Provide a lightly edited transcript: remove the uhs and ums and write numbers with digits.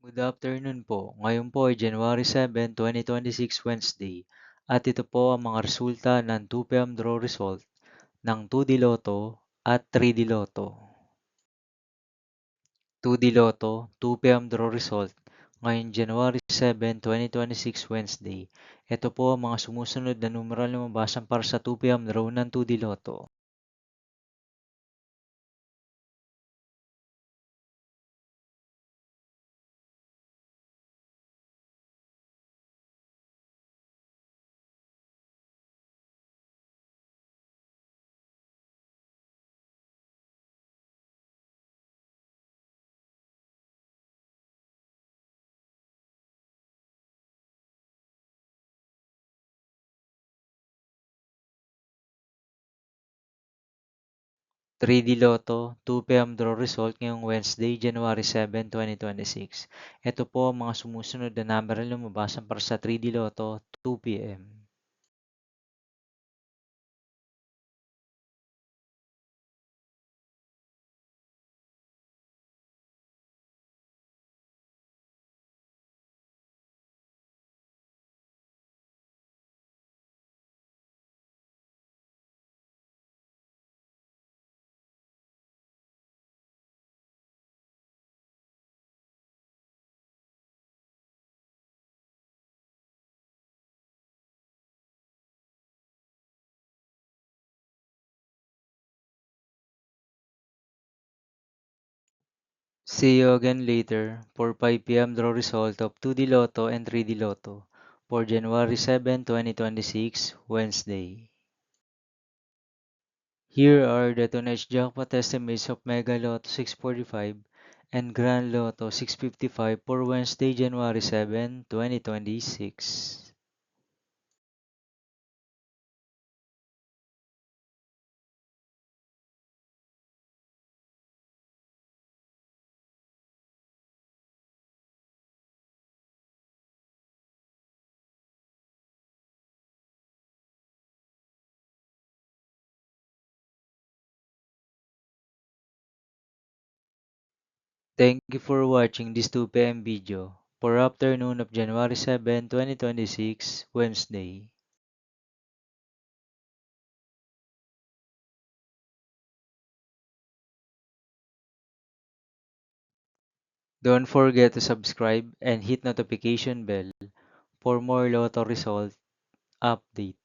Good afternoon po. Ngayon po ay January 7, 2026, Wednesday. At ito po ang mga resulta ng 2 PM draw result ng 2D Lotto at 3D Lotto. 2D Lotto, 2 PM draw result ngayong January 7, 2026, Wednesday. Ito po ang mga sumusunod na numeral na mabasan para sa 2 PM draw ng 2D Lotto. 3D Lotto, 2 PM draw result ngayong Wednesday, January 7, 2026. Ito po ang mga sumusunod na numeral na mabasan para sa 3D Lotto, 2 PM. See you again later for 5 PM draw result of 2D Lotto and 3D Lotto for January 7, 2026, Wednesday. Here are the tonight's jackpot estimates of Mega Lotto 645 and Grand Lotto 655 for Wednesday, January 7, 2026. Thank you for watching this 2 PM video for afternoon of January 7, 2026, Wednesday. Don't forget to subscribe and hit notification bell for more Lotto result update.